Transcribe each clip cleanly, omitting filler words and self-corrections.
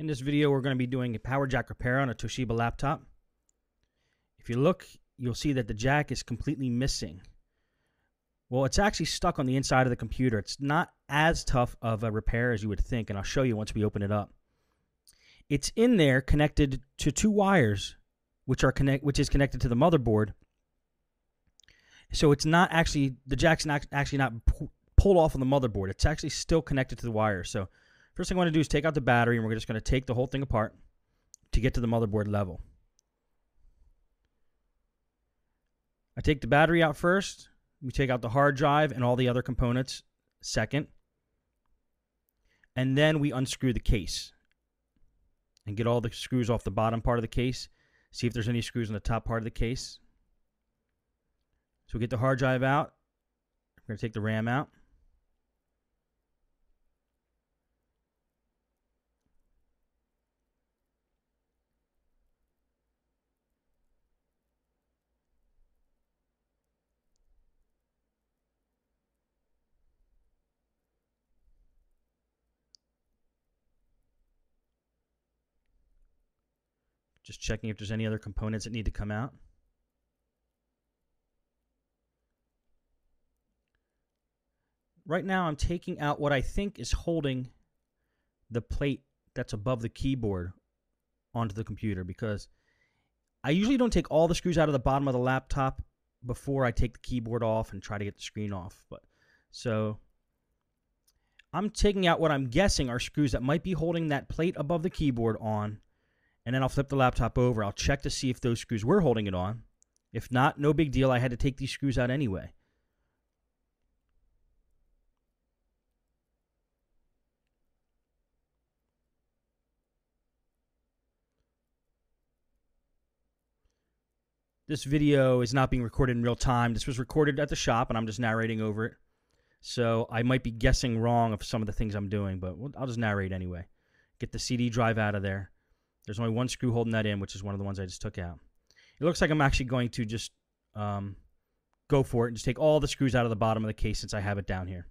In this video, we're going to be doing a power jack repair on a Toshiba laptop. If you look, you'll see that the jack is completely missing. Well, it's actually stuck on the inside of the computer. It's not as tough of a repair as you would think, and I'll show you once we open it up. It's in there connected to two wires, which is connected to the motherboard. So it's not actually, the jack's not actually not pulled off on the motherboard. It's actually still connected to the wire. So first thing I want to do is take out the battery, and we're just going to take the whole thing apart to get to the motherboard level. I take the battery out first. We take out the hard drive and all the other components second. And then we unscrew the case and get all the screws off the bottom part of the case. See if there's any screws on the top part of the case. So we get the hard drive out. We're going to take the RAM out. Just checking if there's any other components that need to come out. Right now I'm taking out what I think is holding the plate that's above the keyboard onto the computer, because I usually don't take all the screws out of the bottom of the laptop before I take the keyboard off and try to get the screen off. So I'm taking out what I'm guessing are screws that might be holding that plate above the keyboard on. And then I'll flip the laptop over. I'll check to see if those screws were holding it on. If not, no big deal. I had to take these screws out anyway. This video is not being recorded in real time. This was recorded at the shop, and I'm just narrating over it. So I might be guessing wrong of some of the things I'm doing, but I'll just narrate anyway. Get the CD drive out of there. There's only one screw holding that in, which is one of the ones I just took out. It looks like I'm actually going to just go for it and just take all the screws out of the bottom of the case since I have it down here.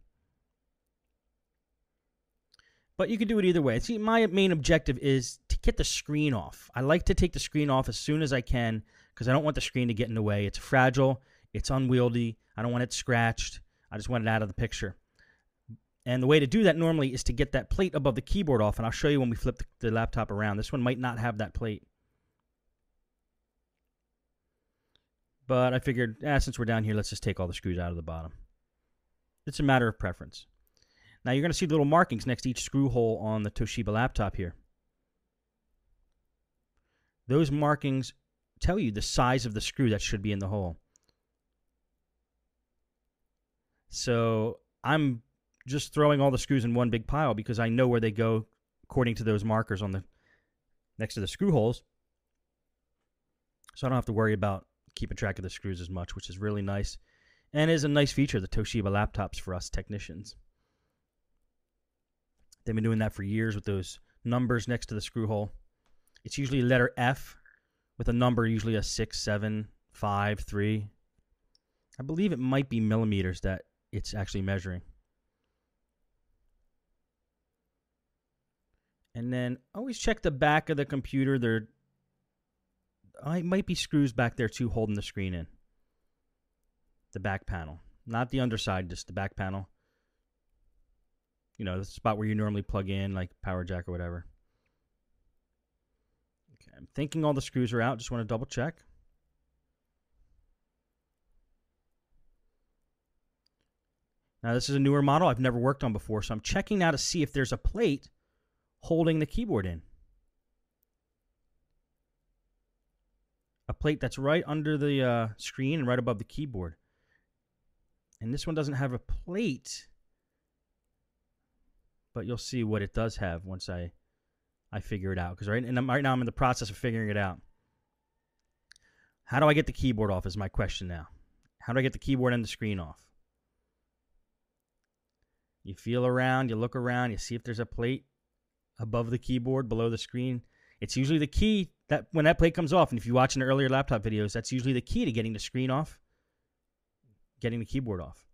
But you can do it either way. See, my main objective is to get the screen off. I like to take the screen off as soon as I can because I don't want the screen to get in the way. It's fragile. It's unwieldy. I don't want it scratched. I just want it out of the picture. And the way to do that normally is to get that plate above the keyboard off, and I'll show you when we flip the laptop around. This one might not have that plate. But I figured, since we're down here, let's just take all the screws out of the bottom. It's a matter of preference. Now you're going to see little markings next to each screw hole on the Toshiba laptop here. Those markings tell you the size of the screw that should be in the hole. So I'm just throwing all the screws in one big pile because I know where they go according to those markers on the next to the screw holes. So I don't have to worry about keeping track of the screws as much, which is really nice. And is a nice feature of the Toshiba laptops for us technicians. They've been doing that for years with those numbers next to the screw hole. It's usually letter F with a number, usually a 6, 7, 5, 3. I believe it might be millimeters that it's actually measuring. And then always check the back of the computer. There might be screws back there too holding the screen in. The back panel. Not the underside, just the back panel. You know, the spot where you normally plug in, like power jack or whatever. Okay, I'm thinking all the screws are out. Just want to double check. Now this is a newer model I've never worked on before, so I'm checking now to see if there's a plate holding the keyboard in. A plate that's right under the screen and right above the keyboard. And this one doesn't have a plate, but you'll see what it does have once I figure it out. Because right now I'm in the process of figuring it out. How do I get the keyboard off is my question now. How do I get the keyboard and the screen off? You feel around, you look around, you see if there's a plate above the keyboard, below the screen. It's usually the key that when that plate comes off, and if you watch in the earlier laptop videos, that's usually the key to getting the screen off, getting the keyboard off.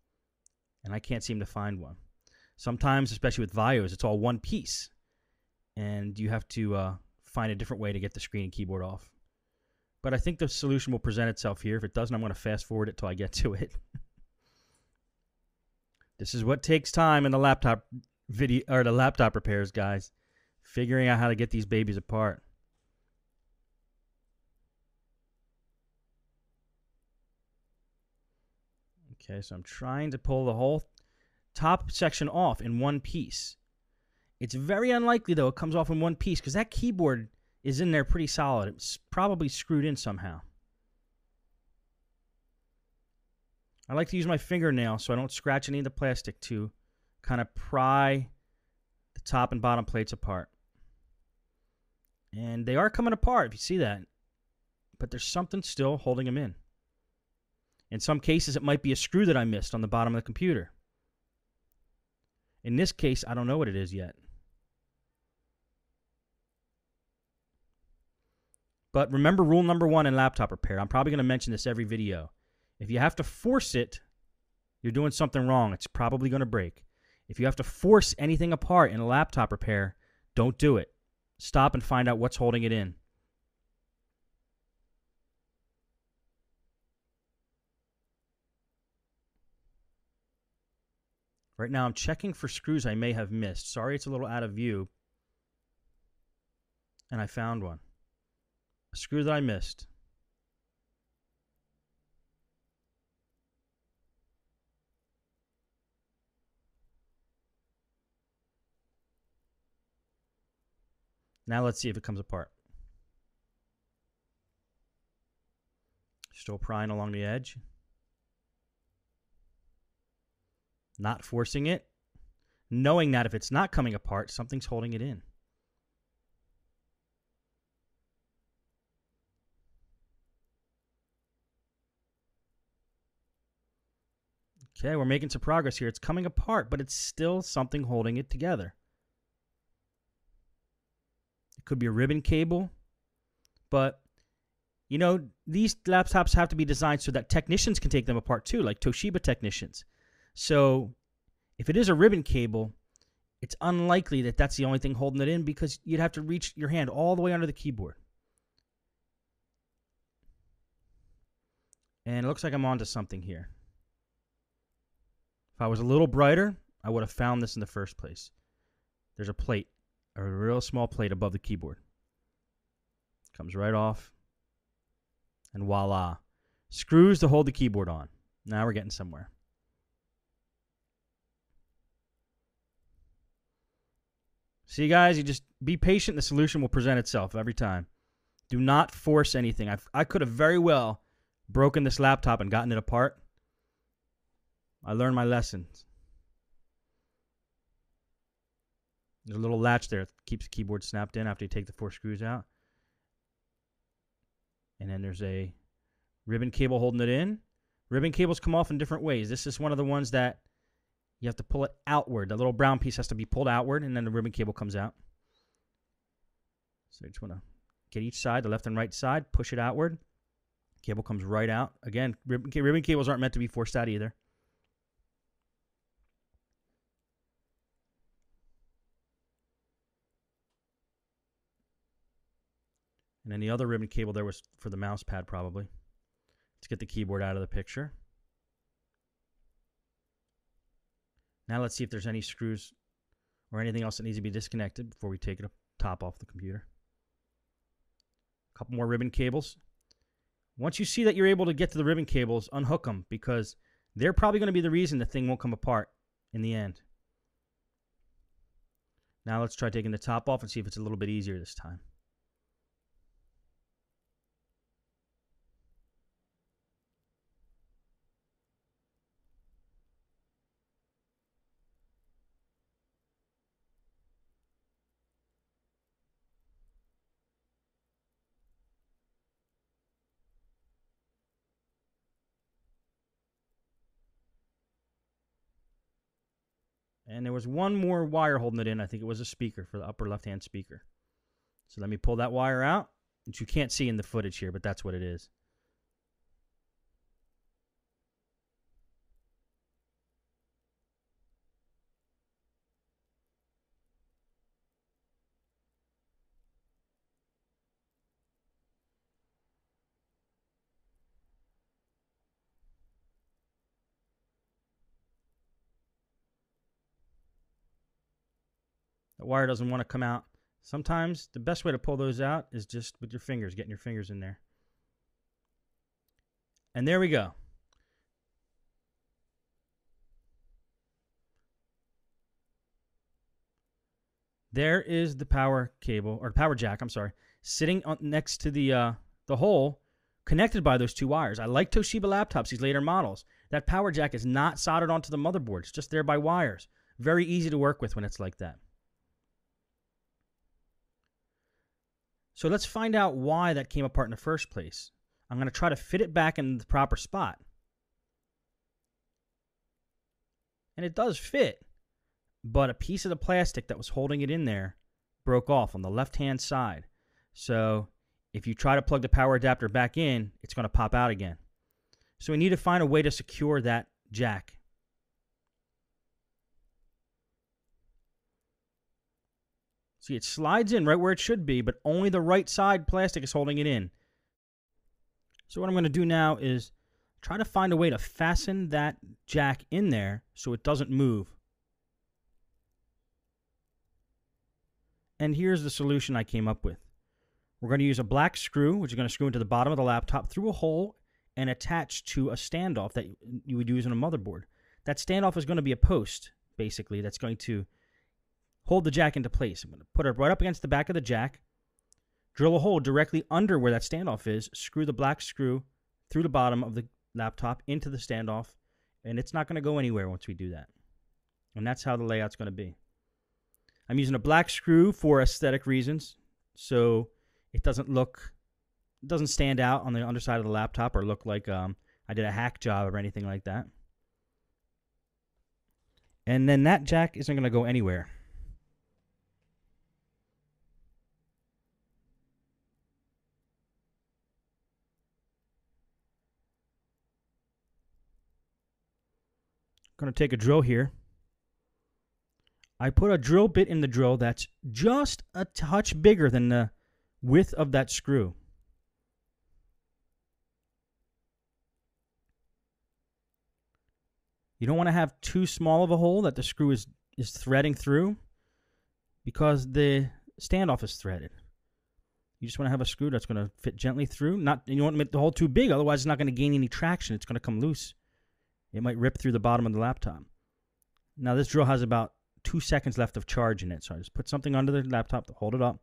And I can't seem to find one. Sometimes, especially with Vios, it's all one piece. and you have to find a different way to get the screen and keyboard off. But I think the solution will present itself here. If it doesn't, I'm going to fast forward it till I get to it. This is what takes time in the laptop video or the laptop repairs, guys. Figuring out how to get these babies apart. Okay, so I'm trying to pull the whole top section off in one piece. It's very unlikely, though, it comes off in one piece because that keyboard is in there pretty solid. It's probably screwed in somehow. I like to use my fingernail so I don't scratch any of the plastic to kind of pry the top and bottom plates apart. And they are coming apart, if you see that. But there's something still holding them in. In some cases, it might be a screw that I missed on the bottom of the computer. In this case, I don't know what it is yet. But remember rule number 1 in laptop repair. I'm probably going to mention this every video. If you have to force it, you're doing something wrong. It's probably going to break. If you have to force anything apart in a laptop repair, don't do it. Stop and find out what's holding it in. Right now, I'm checking for screws I may have missed. Sorry, it's a little out of view. And I found one. A screw that I missed. Now let's see if it comes apart. Still prying along the edge. Not forcing it. Knowing that if it's not coming apart, something's holding it in. Okay, we're making some progress here. It's coming apart, but it's still something holding it together. It could be a ribbon cable, but you know, these laptops have to be designed so that technicians can take them apart too, like Toshiba technicians. So if it is a ribbon cable, it's unlikely that that's the only thing holding it in because you'd have to reach your hand all the way under the keyboard. And it looks like I'm onto something here. If I was a little brighter, I would have found this in the first place. There's a plate, a real small plate above the keyboard. Comes right off. And voila. Screws to hold the keyboard on. Now we're getting somewhere. See, guys, you just be patient. The solution will present itself every time. Do not force anything. I could have very well broken this laptop and gotten it apart. I learned my lessons. There's a little latch there that keeps the keyboard snapped in after you take the 4 screws out. And then there's a ribbon cable holding it in. Ribbon cables come off in different ways. This is one of the ones that you have to pull it outward. The little brown piece has to be pulled outward, and then the ribbon cable comes out. So you just want to get each side, the left and right side, push it outward. Cable comes right out. Again, ribbon cables aren't meant to be forced out either. And then the other ribbon cable there was for the mouse pad probably. Let's get the keyboard out of the picture. Now let's see if there's any screws or anything else that needs to be disconnected before we take the top off the computer. A couple more ribbon cables. Once you see that you're able to get to the ribbon cables, unhook them because they're probably going to be the reason the thing won't come apart in the end. Now let's try taking the top off and see if it's a little bit easier this time. And there was one more wire holding it in. I think it was a speaker for the upper left-hand speaker. So let me pull that wire out, which you can't see in the footage here, but that's what it is. The wire doesn't want to come out. Sometimes the best way to pull those out is just with your fingers, getting your fingers in there. And there we go. There is the power cable, or power jack, I'm sorry, sitting next to the hole, connected by those two wires. I like Toshiba laptops, these later models. That power jack is not soldered onto the motherboard. It's just there by wires. Very easy to work with when it's like that. So let's find out why that came apart in the first place. I'm going to try to fit it back in the proper spot. And it does fit, but a piece of the plastic that was holding it in there broke off on the left-hand side. So if you try to plug the power adapter back in, it's going to pop out again. So we need to find a way to secure that jack. See, it slides in right where it should be, but only the right side plastic is holding it in. So what I'm going to do now is try to find a way to fasten that jack in there so it doesn't move. And here's the solution I came up with. We're going to use a black screw, which is going to screw into the bottom of the laptop through a hole and attach to a standoff that you would use on a motherboard. That standoff is going to be a post, basically, that's going to hold the jack into place. I'm going to put it right up against the back of the jack, drill a hole directly under where that standoff is, screw the black screw through the bottom of the laptop into the standoff, and it's not going to go anywhere once we do that. And that's how the layout's going to be. I'm using a black screw for aesthetic reasons, so it doesn't stand out on the underside of the laptop or look like I did a hack job or anything like that. And then that jack isn't going to go anywhere. Going to take a drill here. I put a drill bit in the drill that's just a touch bigger than the width of that screw. You don't want to have too small of a hole that the screw is threading through because the standoff is threaded. You just want to have a screw that's going to fit gently through. You don't want to make the hole too big, otherwise it's not going to gain any traction. It's going to come loose. It might rip through the bottom of the laptop. Now this drill has about 2 seconds left of charge in it, so I just put something under the laptop to hold it up.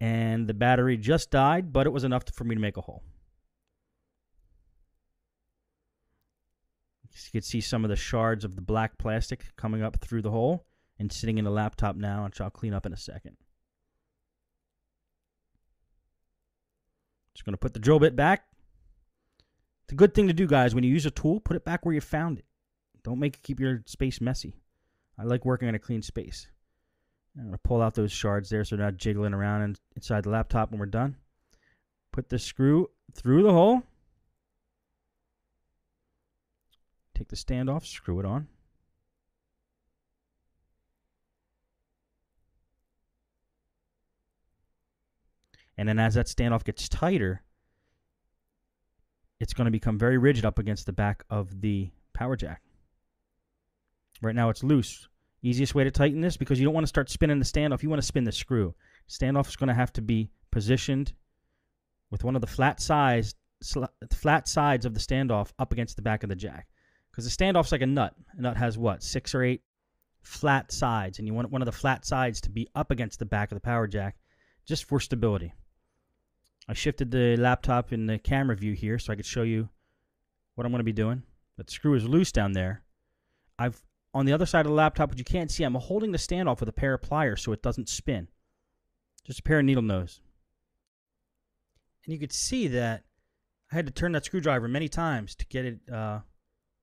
And the battery just died, but it was enough for me to make a hole. You can see some of the shards of the black plastic coming up through the hole and sitting in the laptop now, which I'll clean up in a second. Just going to put the drill bit back. It's a good thing to do, guys. When you use a tool, put it back where you found it. Don't keep your space messy. I like working in a clean space. I'm going to pull out those shards there so they're not jiggling around inside the laptop when we're done. Put the screw through the hole. Take the stand off, screw it on. And then as that standoff gets tighter, it's going to become very rigid up against the back of the power jack. Right now it's loose. Easiest way to tighten this, because you don't want to start spinning the standoff, you want to spin the screw. Standoff is going to have to be positioned with one of the flat sides of the standoff up against the back of the jack. Because the standoff's like a nut. A nut has what, 6 or 8 flat sides, and you want one of the flat sides to be up against the back of the power jack just for stability. I shifted the laptop in the camera view here so I could show you what I'm going to be doing. But the screw is loose down there. On the other side of the laptop, which you can't see, I'm holding the standoff with a pair of pliers so it doesn't spin. Just a pair of needle nose. And you could see that I had to turn that screwdriver many times to get it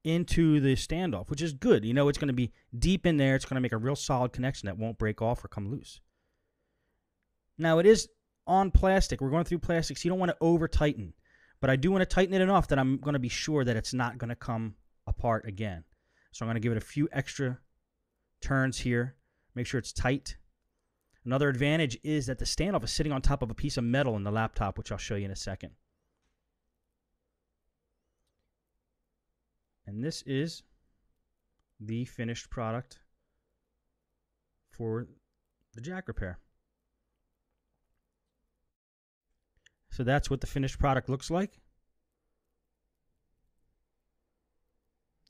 into the standoff, which is good. You know it's going to be deep in there. It's going to make a real solid connection that won't break off or come loose. Now, it is on plastic. We're going through plastic, so you don't want to over-tighten. But I do want to tighten it enough that I'm going to be sure that it's not going to come apart again. So I'm going to give it a few extra turns here. Make sure it's tight. Another advantage is that the standoff is sitting on top of a piece of metal in the laptop, which I'll show you in a second. And this is the finished product for the jack repair. So that's what the finished product looks like.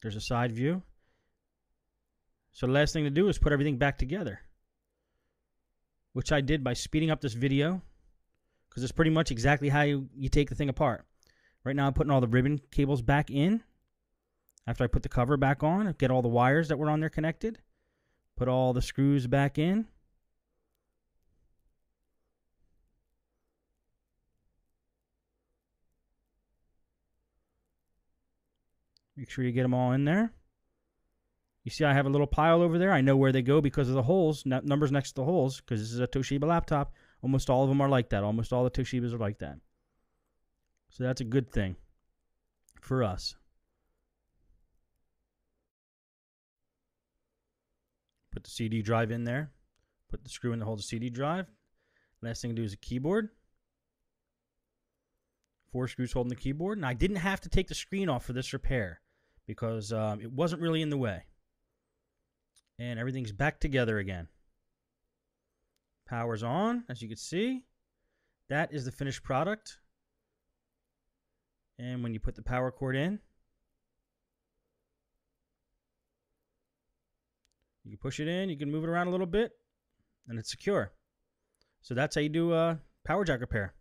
There's a side view. So the last thing to do is put everything back together, which I did by speeding up this video, because it's pretty much exactly how you take the thing apart. Right now I'm putting all the ribbon cables back in. After I put the cover back on, get all the wires that were on there connected, put all the screws back in. Make sure you get them all in there. You see I have a little pile over there. I know where they go because of the holes, numbers next to the holes, because this is a Toshiba laptop. Almost all of them are like that. Almost all the Toshibas are like that. So that's a good thing for us. Put the CD drive in there. Put the screw in to hold the CD drive. Last thing to do is a keyboard. 4 screws holding the keyboard. And I didn't have to take the screen off for this repair because it wasn't really in the way. And everything's back together again. Power's on, as you can see. That is the finished product. And when you put the power cord in, you can push it in, you can move it around a little bit, and it's secure. So that's how you do a power jack repair.